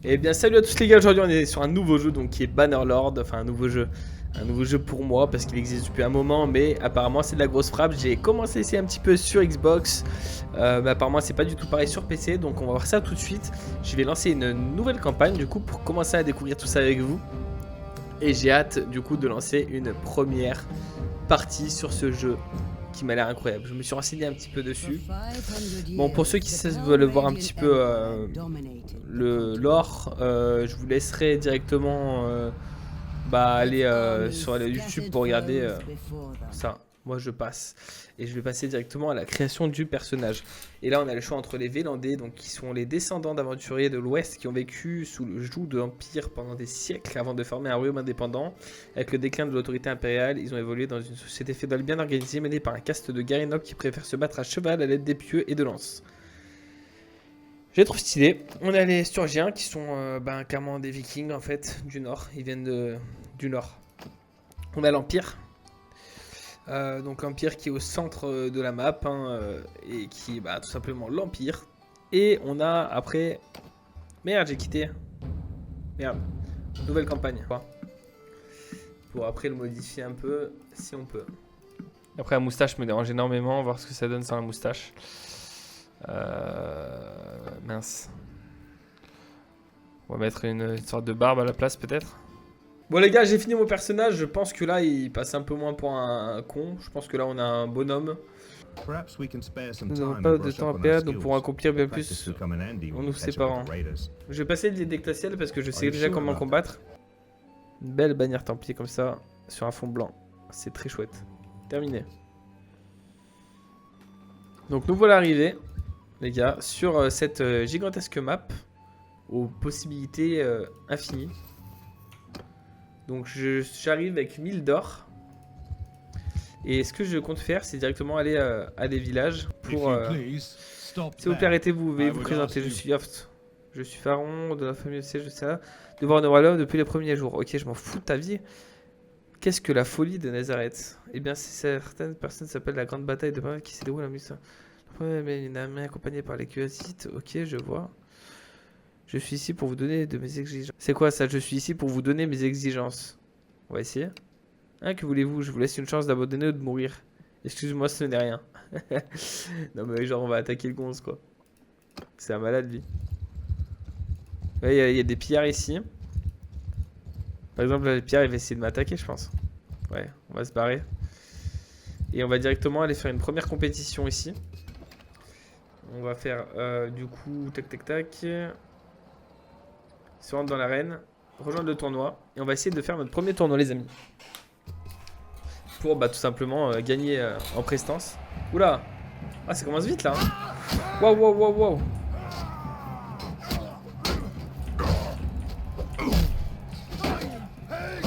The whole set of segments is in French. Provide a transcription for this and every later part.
Et bien salut à tous les gars, aujourd'hui on est sur un nouveau jeu donc qui est Bannerlord, enfin un nouveau jeu pour moi parce qu'il existe depuis un moment mais apparemment c'est de la grosse frappe. J'ai commencé à essayer un petit peu sur Xbox, mais apparemment c'est pas du tout pareil sur PC, donc on va voir ça tout de suite. Je vais lancer une nouvelle campagne du coup pour commencer à découvrir tout ça avec vous. Et j'ai hâte du coup de lancer une première partie sur ce jeu qui m'a l'air incroyable. Je me suis renseigné un petit peu dessus. Bon, pour ceux qui veulent voir un petit peu le lore, je vous laisserai directement aller sur YouTube pour regarder ça. Moi je passe et je vais passer directement à la création du personnage. Et là on a le choix entre les Vélandais, donc qui sont les descendants d'aventuriers de l'Ouest qui ont vécu sous le joug de l'Empire pendant des siècles avant de former un royaume indépendant. Avec le déclin de l'autorité impériale, ils ont évolué dans une société féodale bien organisée menée par un caste de guerriers nobles qui préfèrent se battre à cheval à l'aide d'épieux et de lances. Je les trouve stylés. On a les Sturgiens qui sont clairement des Vikings en fait du Nord. Ils viennent du Nord. On a l'Empire. Donc l'Empire qui est au centre de la map et qui est tout simplement l'Empire. Et on a après... Merde, j'ai quitté. Merde. Nouvelle campagne. Pour après le modifier un peu, si on peut. Après la moustache me dérange énormément, voir ce que ça donne sans la moustache. Mince. On va mettre une sorte de barbe à la place peut-être. Bon les gars, j'ai fini mon personnage, je pense que là il passe un peu moins pour un con. Je pense que là on a un bonhomme. Nous n'avons pas de temps à perdre, nous pourrons accomplir bien plus en nous séparant. Je vais passer le deck glacial parce que je sais déjà comment combattre. Une belle bannière templier comme ça, sur un fond blanc. C'est très chouette. Terminé. Donc nous voilà arrivés, les gars, sur cette gigantesque map aux possibilités infinies. Donc j'arrive avec 1000 d'or. Et ce que je compte faire, c'est directement aller à des villages pour... S'il vous plaît, arrêtez-vous, veuillez vous présenter. Je suis Yoft. Je suis pharaon de la famille de siège de ça. De voir un royaume depuis les premiers jours. Ok, je m'en fous de ta vie. Qu'est-ce que la folie de Nazareth? Eh bien, certaines personnes s'appellent la grande bataille de Babel qui s'est déroulée en 1100. Mais une armée accompagnée par les Cuassites. Ok, je vois. Je suis ici pour vous donner de mes exigences. C'est quoi ça? Je suis ici pour vous donner mes exigences. On va essayer. Hein, que voulez-vous? Je vous laisse une chance d'abandonner ou de mourir. Excuse-moi, ce n'est rien. Non mais genre on va attaquer le gonze quoi. C'est un malade lui. Ouais, il y a des pillards ici. Par exemple là, le pillard il va essayer de m'attaquer je pense. Ouais, on va se barrer. Et on va directement aller faire une première compétition ici. On va faire du coup tac tac tac. Se rendre dans l'arène, rejoindre le tournoi. Et on va essayer de faire notre premier tournoi les amis. Pour tout simplement gagner en prestance. Oula. Ah ça commence vite là hein. Waouh waouh waouh waouh.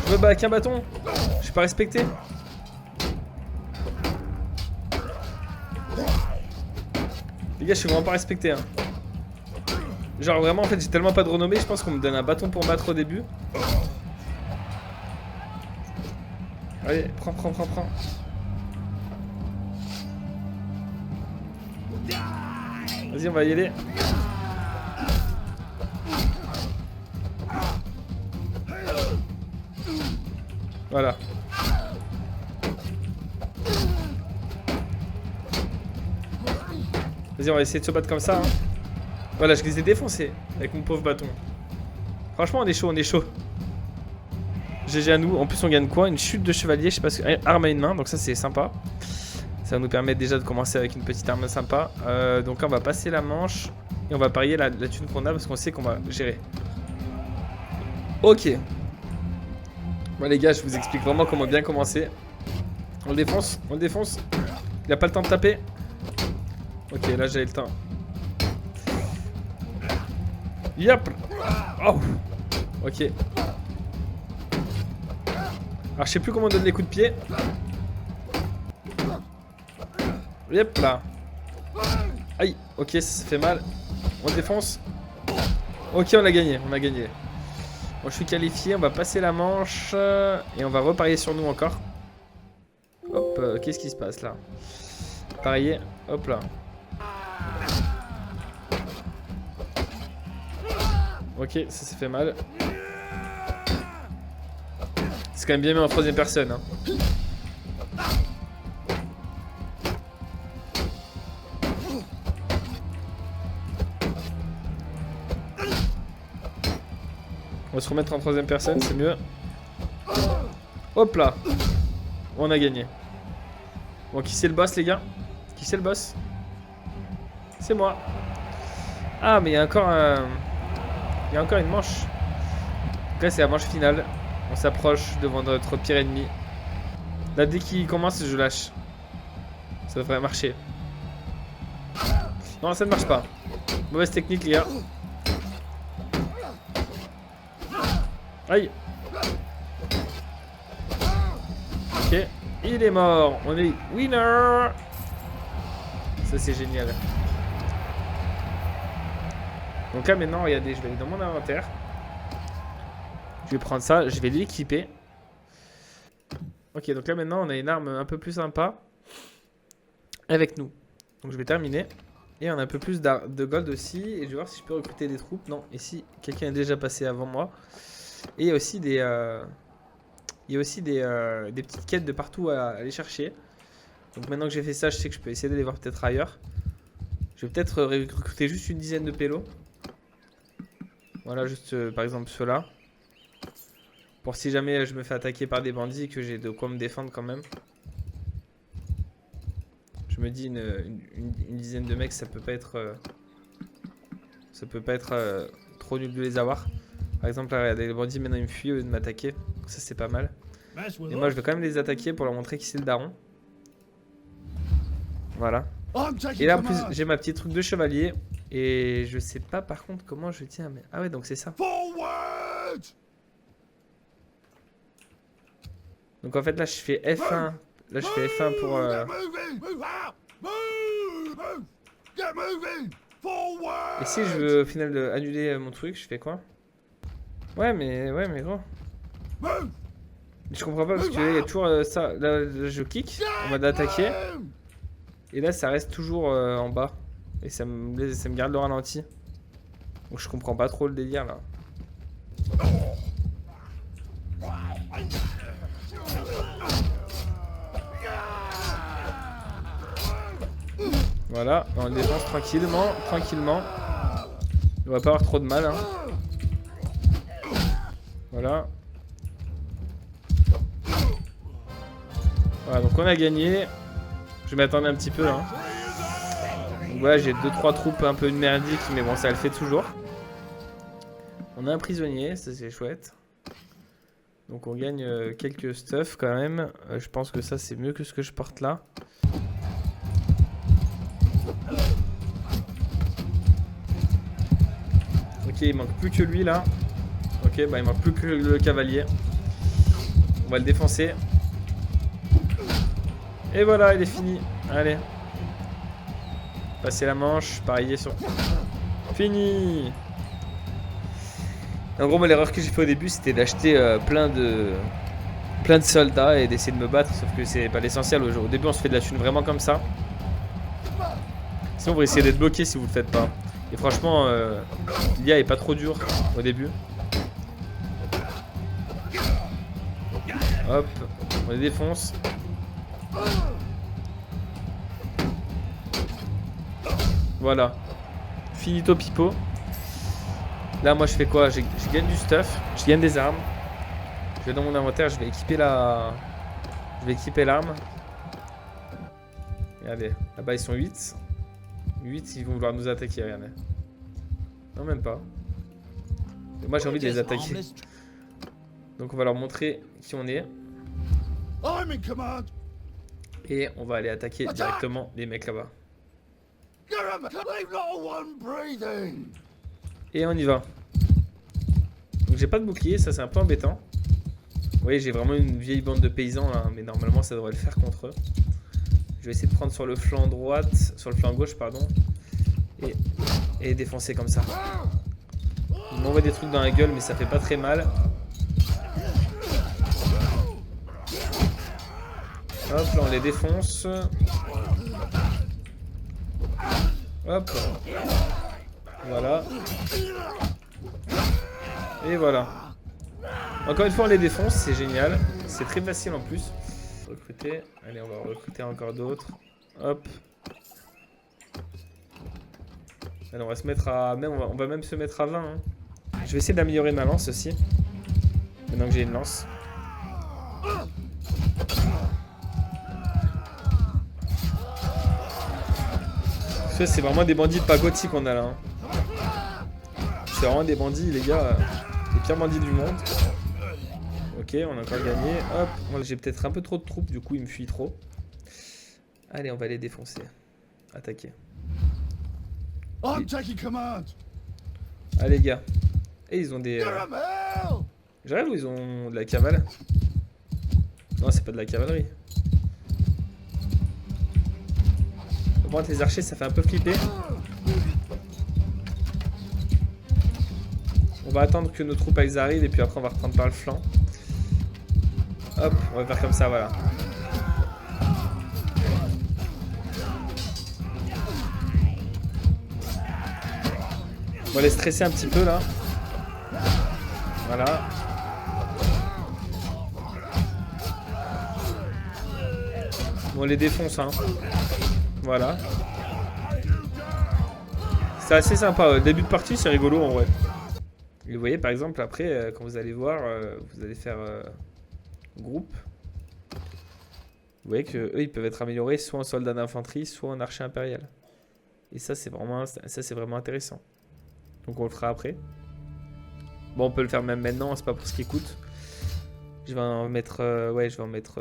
Je me bats avec un bâton. Je suis pas respecté. Les gars je suis vraiment pas respecté hein. Genre vraiment en fait j'ai tellement pas de renommée. Je pense qu'on me donne un bâton pour me battre au début. Allez, prends. Vas-y, on va y aller. Voilà. Vas-y, on va essayer de se battre comme ça. Hein. Voilà, je les ai défoncés avec mon pauvre bâton. Franchement, on est chaud. GG à nous. En plus, on gagne quoi? Une chute de chevalier, je sais pas ce que... Arme à une main, donc ça, c'est sympa. Ça va nous permettre déjà de commencer avec une petite arme sympa. Donc là, on va passer la manche. Et on va parier la thune qu'on a parce qu'on sait qu'on va gérer. Ok. Bon, les gars, je vous explique vraiment comment bien commencer. On le défonce. Il a pas le temps de taper. Ok, là, j'ai le temps. Yep. Oh. Ok. Alors je sais plus comment on donne les coups de pied. Yep là. Aïe, ok ça fait mal. On défonce. Ok on a gagné. Bon je suis qualifié, on va passer la manche. Et on va reparier sur nous encore. Hop, qu'est-ce qui se passe là? Parier, hop là. Ok, ça s'est fait mal. C'est quand même bien mis en troisième personne. Hein. On va se remettre en troisième personne, c'est mieux. Hop là. On a gagné. Bon, qui c'est le boss, les gars? Qui c'est le boss? C'est moi. Ah, mais il y a encore un... Il y a encore une manche. Donc là, c'est la manche finale. On s'approche devant notre pire ennemi. Là, dès qu'il commence, je lâche. Ça devrait marcher. Non, ça ne marche pas. Mauvaise technique, les gars. Aïe. Ok. Il est mort. On est winner. Ça, c'est génial. Donc là, maintenant, regardez, je vais aller dans mon inventaire. Je vais prendre ça, je vais l'équiper. Ok, donc là, maintenant, on a une arme un peu plus sympa avec nous. Donc je vais terminer. Et on a un peu plus de gold aussi. Et je vais voir si je peux recruter des troupes. Non, ici, quelqu'un est déjà passé avant moi. Et il y a aussi des... il y a aussi des petites quêtes de partout à aller chercher. Donc maintenant que j'ai fait ça, je sais que je peux essayer d'aller voir peut-être ailleurs. Je vais peut-être recruter juste une dizaine de pélos. Voilà, juste par exemple ceux-là. Pour si jamais je me fais attaquer par des bandits, que j'ai de quoi me défendre quand même. Je me dis une dizaine de mecs, ça peut pas être... trop nul de les avoir. Par exemple, là, regardez, les bandits maintenant ils me fuient au lieu de m'attaquer. Ça c'est pas mal. Et moi je vais quand même les attaquer pour leur montrer qui c'est le daron. Voilà. Et là en plus j'ai ma petite truc de chevalier. Et je sais pas par contre comment je tiens. Mais... Ah ouais, donc c'est ça. Donc en fait là je fais F1. Là je fais F1 pour... Et si je veux au final annuler mon truc, je fais quoi? Ouais mais gros. Je comprends pas parce que là, il y a toujours ça. Là je kick en mode attaquer. Et là ça reste toujours en bas. Et ça me garde le ralenti. Donc je comprends pas trop le délire là. Voilà, on le défense tranquillement. On va pas avoir trop de mal. Hein. Voilà. Voilà, donc on a gagné. Je m'attendais un petit peu. Hein. Donc voilà, j'ai 2-3 troupes un peu merdiques, mais bon, ça le fait toujours. On a un prisonnier, ça c'est chouette. Donc on gagne quelques stuff quand même. Je pense que ça c'est mieux que ce que je porte là. Ok, il manque plus que lui là. Ok, bah il manque plus que le cavalier. On va le défoncer. Et voilà, il est fini. Allez. Passer la manche, parier sur... Fini. En gros, moi l'erreur que j'ai fait au début, c'était d'acheter plein de soldats et d'essayer de me battre. Sauf que c'est pas l'essentiel. Au début, on se fait de la thune vraiment comme ça. Sinon, vous risquez d'être bloqué si vous le faites pas. Et franchement, l'IA est pas trop dur au début. Hop, on les défonce. Voilà. Finito pipo. Là, moi, je fais quoi? Je gagne du stuff. Je gagne des armes. Je vais dans mon inventaire. Je vais équiper la... Je vais équiper l'arme. Regardez. Là-bas, ils sont 8. 8, ils vont vouloir nous attaquer, regardez. Non, même pas. Et moi, j'ai envie de les attaquer. Donc, on va leur montrer qui on est. Et on va aller attaquer directement les mecs là-bas. Et on y va. Donc, j'ai pas de bouclier, ça c'est un peu embêtant. Vous voyez, j'ai vraiment une vieille bande de paysans là, mais normalement, ça devrait le faire contre eux. Je vais essayer de prendre sur le flanc droite, sur le flanc gauche, pardon. Et défoncer comme ça. Il m'envoie des trucs dans la gueule, mais ça fait pas très mal. Hop, là on les défonce. Hop. Voilà. Et voilà. Encore une fois, on les défonce, c'est génial. C'est très facile en plus. Recruter. Allez, on va recruter encore d'autres. Hop. Allez, on va se mettre à... On va même se mettre à 20. Hein. Je vais essayer d'améliorer ma lance aussi. Maintenant que j'ai une lance. Ça, c'est vraiment des bandits de pagoti qu'on a là. Hein. C'est vraiment des bandits, les gars. Les pires bandits du monde. Ok, on a encore gagné. Hop, j'ai peut-être un peu trop de troupes, du coup, il me fuit trop. Allez, on va les défoncer. Attaquer. Ah, les gars. Et ils ont des... J'arrive ou ils ont de la cavale? Non, c'est pas de la cavalerie. Bon, les archers, ça fait un peu flipper. On va attendre que nos troupes elles arrivent et puis après on va reprendre par le flanc. Hop, on va faire comme ça, voilà. On va les stresser un petit peu là. Voilà. On les défonce, hein. Voilà. C'est assez sympa. Début de partie, c'est rigolo en vrai. Et vous voyez, par exemple, après, quand vous allez voir, vous allez faire groupe. Vous voyez que eux, ils peuvent être améliorés soit en soldat d'infanterie, soit en archer impérial. Et ça, c'est vraiment intéressant. Donc on le fera après. Bon, on peut le faire même maintenant, c'est pas pour ce qui coûte. Je vais en mettre... ouais, je vais en mettre...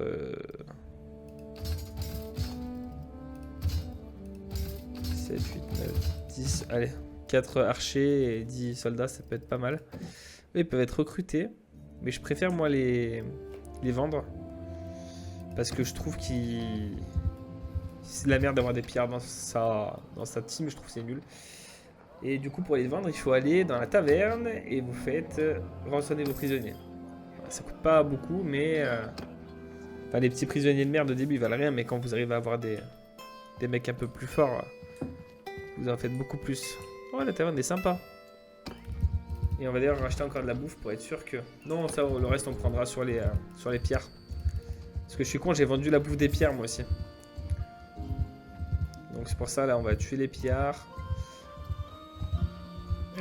7, 8, 9, 10... Allez, 4 archers et 10 soldats, ça peut être pas mal. Eux, ils peuvent être recrutés. Mais je préfère, moi, les vendre. Parce que je trouve qu'il... C'est de la merde d'avoir des pillards dans sa team, je trouve que c'est nul. Et du coup, pour les vendre, il faut aller dans la taverne et vous faites rançonner vos prisonniers. Ça coûte pas beaucoup, mais... Enfin, les petits prisonniers de merde au début, ils valent rien, mais quand vous arrivez à avoir des mecs un peu plus forts, vous en faites beaucoup plus. Oh, la taverne est sympa. Et on va d'ailleurs racheter encore de la bouffe pour être sûr que... Non, ça, le reste, on prendra sur les pierres. Parce que je suis con, j'ai vendu la bouffe des pierres, moi aussi. Donc c'est pour ça, là, on va tuer les pillards.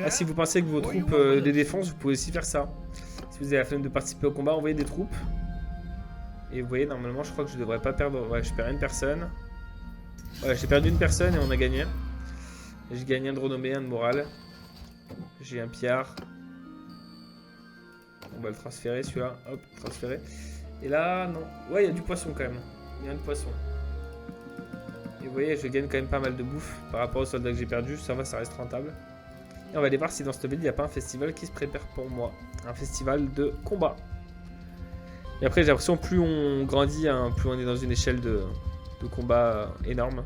Ah, si vous pensez que vos troupes les défenses, vous pouvez aussi faire ça. Si vous avez la flemme de participer au combat, envoyez des troupes. Et vous voyez, normalement, je crois que je devrais pas perdre... Ouais, je perds une personne. Ouais, j'ai perdu une personne et on a gagné. J'ai gagné un de renommée, un de morale. J'ai un pillard. On va le transférer, celui-là. Hop, transférer. Et là, non. Ouais, il y a du poisson quand même. Il y a un poisson. Et vous voyez, je gagne quand même pas mal de bouffe par rapport aux soldats que j'ai perdus. Ça va, ça reste rentable. Et on va aller voir si dans cette ville, il n'y a pas un festival qui se prépare pour moi. Un festival de combat. Et après, j'ai l'impression plus on grandit, hein, plus on est dans une échelle de combat énorme.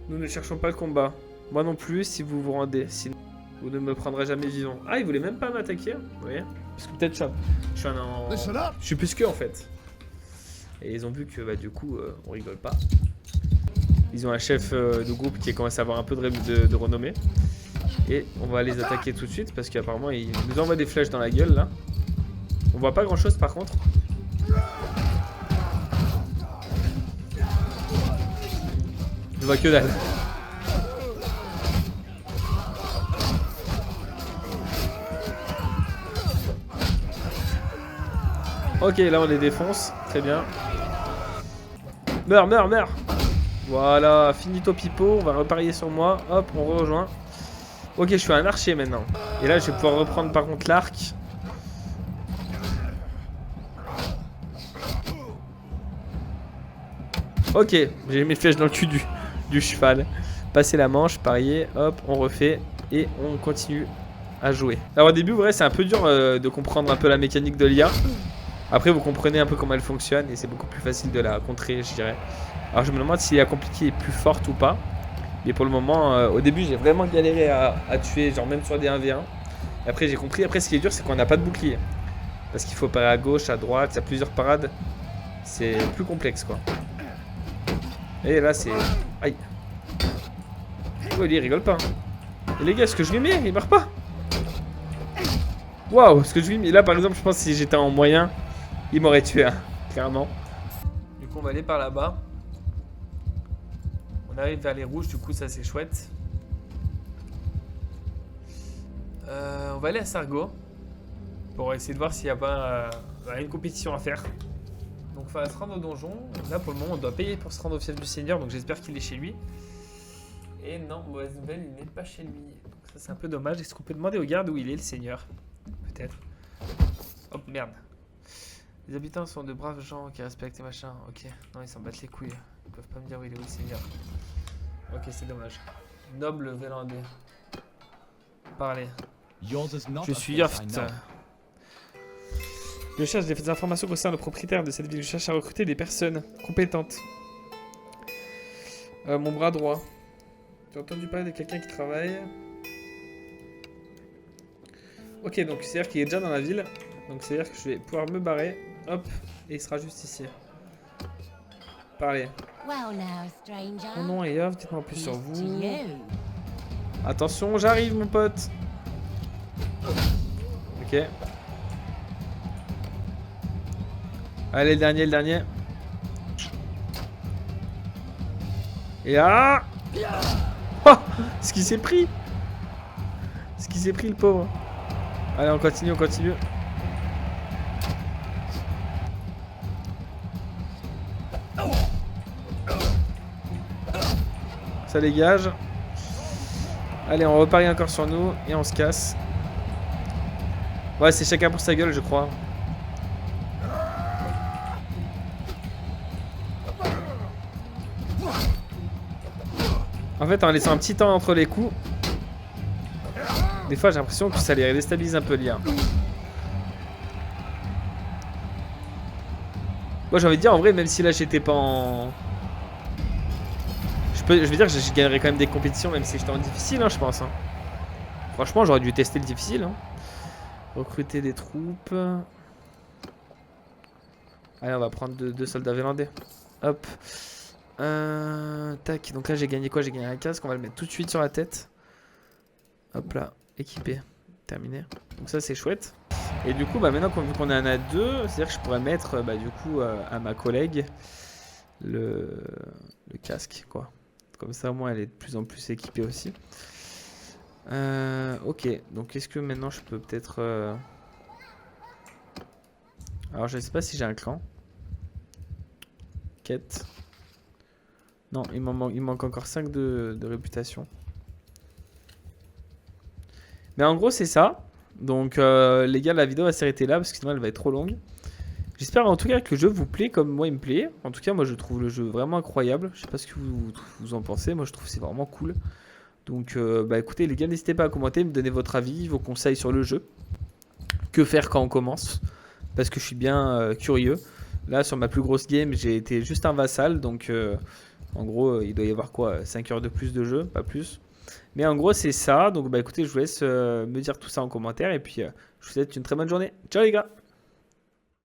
Nous ne cherchons pas le combat. Moi non plus, si vous vous rendez. Sinon, vous ne me prendrez jamais vivant. Ah, ils voulaient même pas m'attaquer. Vous voyez? Parce que peut-être je suis plus qu'eux en fait. Et ils ont vu que bah, du coup, on rigole pas. Ils ont un chef de groupe qui commence à avoir un peu de renommée. Et on va les attaquer tout de suite parce qu'apparemment ils nous envoient des flèches dans la gueule là. On voit pas grand chose par contre. Je vois que dalle. Ok, là on les défonce. Très bien. Meurs, meurs, meurs. Voilà, finito pipo. On va reparier sur moi. Hop, on rejoint. Ok, je suis un archer maintenant. Et là, je vais pouvoir reprendre par contre l'arc. Ok, j'ai mes flèches dans le cul du cheval. Passer la manche, parier, hop, on refait. Et on continue à jouer. Alors au début, vrai, c'est un peu dur de comprendre un peu la mécanique de l'IA. Après, vous comprenez un peu comment elle fonctionne. Et c'est beaucoup plus facile de la contrer, je dirais. Alors je me demande si l'IA compliquée est plus forte ou pas. Mais pour le moment, au début, j'ai vraiment galéré à tuer, genre même sur des 1v1. Après, j'ai compris. Après, ce qui est dur, c'est qu'on n'a pas de bouclier. Parce qu'il faut parer à gauche, à droite, il y a plusieurs parades. C'est plus complexe, quoi. Et là, c'est... Aïe. Oh, il rigole pas. Hein. Et les gars, est-ce que je lui mets? Il meurt pas. Waouh, ce que je vis. Là, par exemple, je pense que si j'étais en moyen, il m'aurait tué, hein, clairement. Du coup, on va aller par là-bas. On arrive vers les rouges, du coup, ça c'est chouette. On va aller à Sargo pour essayer de voir s'il n'y a pas une compétition à faire. Donc, il va se rendre au donjon. Là, pour le moment, on doit payer pour se rendre au fief du Seigneur, donc j'espère qu'il est chez lui. Et non, mauvaise nouvelle, il n'est pas chez lui. Donc, ça, c'est un peu dommage. Est-ce qu'on peut demander aux gardes où il est, le Seigneur? Peut-être. Hop, merde. Les habitants sont de braves gens qui respectent et machin. Ok, non, ils s'en battent les couilles. Ils peuvent pas me dire où il est, où le Seigneur. Ok, c'est dommage. Noble Vélandais. Parlez. Je suis Yoft. Je cherche des informations concernant le propriétaire de cette ville. Je cherche à recruter des personnes compétentes. Mon bras droit. J'ai entendu parler de quelqu'un qui travaille. Ok, donc c'est-à-dire qu'il est déjà dans la ville. Donc c'est-à-dire que je vais pouvoir me barrer. Hop, et il sera juste ici. Parlez. Mon nom est Yoff, dites-moi plus sur vous. Attention, j'arrive mon pote. Ok. Allez, le dernier, le dernier. Et là. Oh, ce qu'il s'est pris. Ce qu'il s'est pris, le pauvre. Allez, on continue, on continue. Ça dégage. Allez, on reparie encore sur nous et on se casse. Ouais, c'est chacun pour sa gueule, je crois. En fait, en laissant un petit temps entre les coups, des fois j'ai l'impression que ça les déstabilise un peu le lien. Moi j'ai envie de dire en vrai, même si là j'étais pas en... Je veux dire que je gagnerais quand même des compétitions même si j'étais en difficile, hein, je pense. Hein. Franchement, j'aurais dû tester le difficile. Hein. Recruter des troupes. Allez, on va prendre deux soldats vélandais. Hop. Tac, donc là j'ai gagné quoi? J'ai gagné un casque, on va le mettre tout de suite sur la tête. Hop là, équipé. Terminé. Donc ça c'est chouette. Et du coup, bah, maintenant vu qu'on en a deux, c'est-à-dire que je pourrais mettre bah, du coup à ma collègue le casque, quoi. Comme ça, au moins, elle est de plus en plus équipée aussi. Ok, donc est-ce que maintenant je peux peut-être... Alors, je sais pas si j'ai un clan. Quête. Non, il manque encore 5 de réputation. Mais en gros, c'est ça. Donc, les gars, la vidéo va s'arrêter là parce que sinon elle va être trop longue. J'espère en tout cas que le jeu vous plaît comme moi il me plaît. En tout cas, moi je trouve le jeu vraiment incroyable. Je sais pas ce que vous en pensez. Moi je trouve que c'est vraiment cool. Donc, bah écoutez, les gars, n'hésitez pas à commenter, me donner votre avis, vos conseils sur le jeu. Que faire quand on commence? Parce que je suis bien curieux. Là, sur ma plus grosse game, j'ai été juste un vassal. Donc, en gros, il doit y avoir quoi? 5 heures de plus de jeu, pas plus. Mais en gros, c'est ça. Donc, bah écoutez, je vous laisse me dire tout ça en commentaire. Et puis, je vous souhaite une très bonne journée. Ciao les gars!